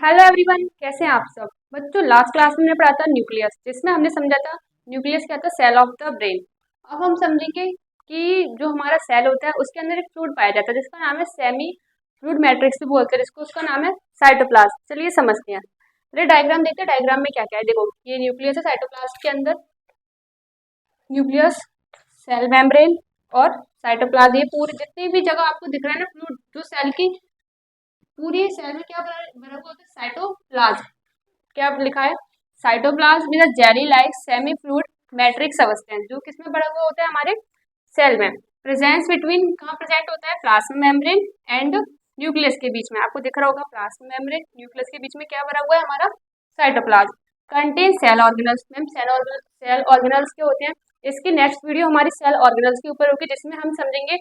Hello everyone, कैसे हैं आप सब बच्चों। लास्ट क्लास में हमने पढ़ा था न्यूक्लियस, जिसमें हमने समझा था न्यूक्लियस क्या था, सेल ऑफ द ब्रेन। अब हम समझेंगे कि जो हमारा सेल होता है उसके अंदर एक फ्लूइड पाया जाता है जिसका नाम है सेमी फ्लूइड मैट्रिक्स भी बोलते हैं, जिसको उसका नाम है साइटोप्लाज्म। चलिए समझते हैं। चलिए डायग्राम देखते हैं, डायग्राम में क्या क्या है। देखो, ये न्यूक्लियस है, साइटोप्लाज्म के अंदर न्यूक्लियस, सेल मेम्ब्रेन और साइटोप्लाज्म, ये पूरे जितनी भी जगह आपको दिख रहा है ना फ्लूइड, जो सेल की पूरी सेल में क्या बना हुआ होता है, साइटोप्लाज्म। क्या लिखा है, cytoplasm is a jelly like semi fluid matrix substance, जो किसमें बड़ा हुआ होता है, हमारे सेल में। प्रेजेंस बिटवीन, कहाँ प्रेजेंट होता है, प्लाज्मा मेम्ब्रेन एंड न्यूक्लियस के बीच में। आपको दिख रहा होगा प्लाज्मा मेम्ब्रेन न्यूक्लियस के बीच में क्या बना हुआ है, हमारा cytoplasm. Contain cell organelles. Ma'am cell organelles के होते हैं। इसकी नेक्स्ट वीडियो हमारी सेल ऑर्गेनल्स के ऊपर होगी, जिसमें हम समझेंगे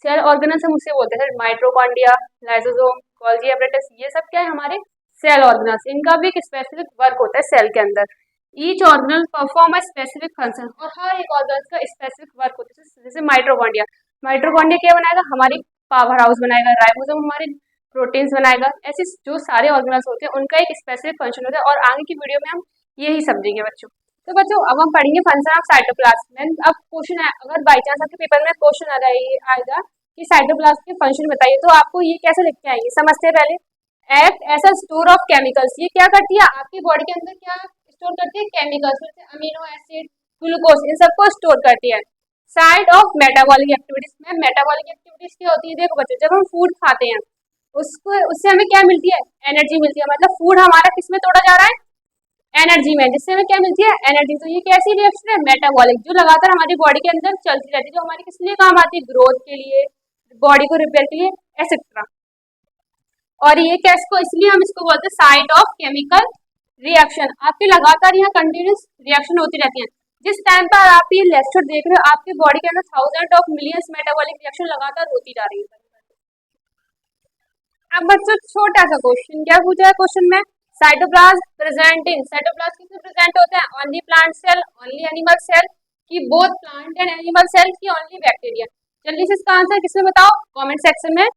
सेल ऑर्गेनल्स हम उसे बोलते हैं माइटोकॉन्ड्रिया, लाइसोसोम, गोल्गी एपरेटस, ये सब क्या है, हमारे सेल ऑर्गेनल्स। इनका भी एक स्पेसिफिक वर्क होता है सेल के अंदर। Each organelle perform a specific function, और हर एक ऑर्गेनल का स्पेसिफिक वर्क होता है। जैसे माइटोकॉन्ड्रिया, माइटोकॉन्ड्रिया क्या बनाएगा, हमारी पावर हाउस बनाएगा। राइबोसोम हमारे प्रोटीन्स बनाएगा। ऐसे जो सारे ऑर्गेनल्स होते हैं उनका एक स्पेसिफिक फंक्शन होता है, और आगे की वीडियो में हम यही समझेंगे बच्चों। तो बच्चों अब हम पढ़ेंगे फंक्शन ऑफ साइटोप्लाज्म। अब क्वेश्चन है, अगर बाई चांस आपके पेपर में क्वेश्चन आएगा कि साइटोप्लाज्म के फंक्शन बताइए, तो आपको ये कैसे लिख के आएंगे, समझते हैं पहले। Act as a store of chemicals, ये क्या करती है, आपकी बॉडी के अंदर क्या स्टोर करती है, केमिकल्स, जैसे अमीनो एसिड, ग्लूकोज, इन सबको स्टोर करती है। साइड ऑफ मेटाबॉलिक एक्टिविटीज में, मेटाबॉलिक एक्टिविटीज क्या होती है, देखो बच्चों, जब हम फूड खाते हैं उसको, उससे हमें क्या मिलती है, एनर्जी मिलती है। मतलब फूड हमारा किस में तोड़ा जा रहा है, एनर्जी में, जिससे हमें क्या मिलती है, एनर्जी। तो ये कैसी रिएक्शन है, मेटाबॉलिक, जो लगातार हमारी बॉडी के अंदर चलती रहती है, जो हमारी किस लिए काम आती है, ग्रोथ के लिए, बॉडी को रिपेयर के लिए, एक्सेट्रा। और ये कैस को, इसलिए हम इसको बोलते हैं साइट ऑफ केमिकल रिएक्शन। आपके लगातार यहाँ कंटिन्यूस रिएक्शन होती रहती है। जिस टाइम पर आप ये लेक्चर देख रहे हो, आपकी बॉडी के अंदर thousand of millions metabolic reaction लगातार होती जा रही है। अब बच्चों छोटा सा क्वेश्चन, क्या पूछा है क्वेश्चन में, साइटोप्लाज्म प्रेजेंटिंग, साइटोप्लाज्म किसमें प्रेजेंट होते हैं, only plant cell, only animal cell, की both plant and animal cell, की ओनली बैक्टीरिया। जल्दी से इसका आंसर किसमें बताओ, कमेंट सेक्शन में।